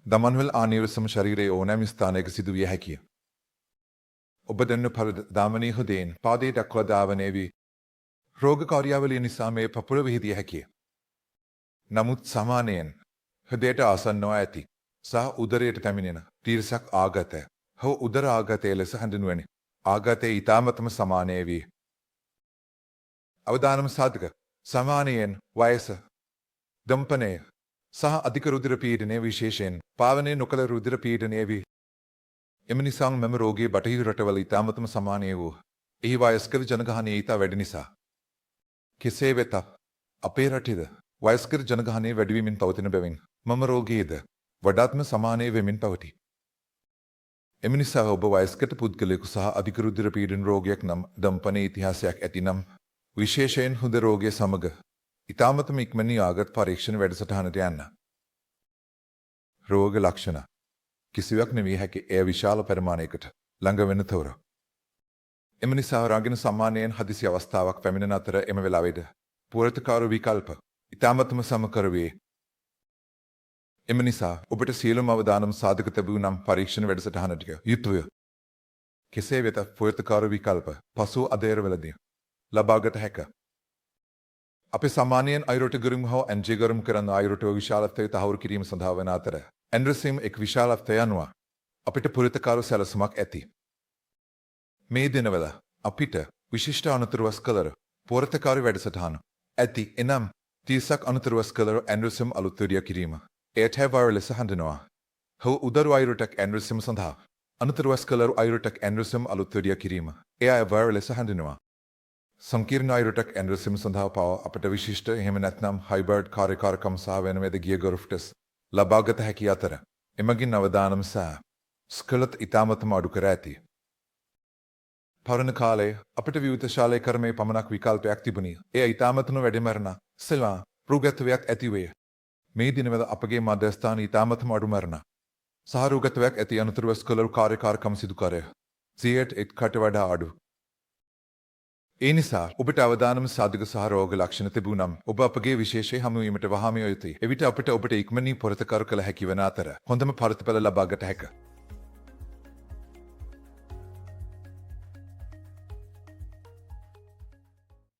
දමන්වල ආනිවසම ශරීරයේ ඕනෑම ස්ථානයක සිදුවිය හැකිය. ඔබ දෙන්න දාමනී හෘදයෙන් පාදයේ දක්වා ධාවනය වී රෝග කාර්යාවලිය නිසා මේ පපුර විහිදිය හැකිය. නමුත් සමානයෙන් හෘදයට ආසන්නව ඇති සහ උදරයට පැමිණෙන තීර්සක් ආගතය හෝ උදර ආගතය ලෙස හඳුන්වන්නේ. ආගතයේ ඊ타මතම සමානය වී අවදානම සාධක සමානයෙන් වයස දම්පනය සහ අධික රුධිර පීඩනය විශේෂයෙන් පාලනය නොකළ රුධිර පීඩනය වී එම නිසා මෙම රෝගී බටහිර රටවල ඊ타මතම සමානය වූ එහි වයස්කර ජනගහනය ඊට වැඩි නිසා කෙසේ වෙතත් අපේ රටේද වයස්කර ජනගහනය වැඩිවීමෙන් පවතින බැවින් මම රෝගීද වඩාත්ම සමානය වෙමින් පවතී. එම නිසා ඔබ වයස්කට පුද්ගලයෙකු සහ අධික රුධිර පීඩන රෝගයක් නම් දම්පනයේ ඉතිහාසයක් ඇතිනම් විශේෂයෙන් හෘද රෝගය සමග ඊ타මතම ඉක්මනින් ආගත පරීක්ෂණ වැඩසටහනට යන්න. රෝග ලක්ෂණ කිසිවක් නෙවිය හැකි එය විශාල පරිමාණයකට ළඟ වෙන තොර. එම නිසා රාගින සම්මානයෙන් හදිසි අවස්ථාවක් පැමිණෙන අතර එම වෙලාවේද පුරතකාරු විකල්ප ඊ타මතම සමකර වේ. එම නිසා ඔබට සියලුම අවදානම් සාධක තිබූ නම් පරීක්ෂණ වැඩසටහනට යුතුය. කෙසේ වෙතත් පුරතකාරු විකල්ප පසු අධෛර්යවලදී ලබාගත හැක. අපි සාමාන්‍යයෙන් අයුරට ගරුම් හෝ ඇන්ජේ ගරුම් කරන අයුරට විශාලත්වය තහවුරු කිරීම සඳහා වන අතර ඇන්ඩ්‍රසිම් එක් විශාලත්වය අනුව අපිට පුරතකාරු සැලසුමක් ඇති. මේ දිනවල අපිට විශිෂ්ට අනුතුරුවස් කළර පුරතකාරු වැඩසටහන ඇති. එනම් 30ක් අනුතුරුවස් කළර ඇන්ඩ්‍රසිම් අලුත්වරිය කිරීම. එයට හැවර ලෙස හඳුන්වනවා. හෝ උදරු අයුරටක් ඇන්ඩ්‍රසිම් සඳහා අනුතුරුවස් කළර අයුරටක් ඇන්ඩ්‍රසිම් අලුත්වරිය කිරීම. එය හැවර ලෙස හඳුන්වනවා. සංකීර්ණ අයුරටක් ඇන්ඩ්‍රසිම් සඳහා පව අපට විශිෂ්ට එහෙම නැත්නම් හයිබර්ඩ් කාර්යකාරකම් සහ වෙනමෙද ගිය ගොරුෆ්ටස් ලබාගත හැකි අතර එමගින් අවදානම් සහ ස්කලත් ඊ타මතම අඩු කර ඇති. පරණ කාලයේ අපට විවිධ ශාලේ කර්මයේ පමණක් විකල්පයක් තිබුණි. එය ඊ타මතම වැඩිමරණ සෙල්වා රෝගත්වයක් ඇතිවේ. මේ දිනවල අපගේ මධ්‍යස්ථාන ඊ타මතම අඩු මරණ සහ රෝගත්වයක් ඇති අනුතුරුව ස්කලරු කාර්යකාරකම් සිදු කරය. 100කට වඩා අඩු. ඒ නිසා ඔබට අවදානම සාධක සහ රෝග ලක්ෂණ තිබූ නම් ඔබ අපගේ විශේෂයේ හමුවීමට වහාම යොතුයි. එවිට අපට ඔබට ඉක්මනින් පොරතකරු කළ හැකි වන අතර හොඳම පරතපල ලබාගත හැක.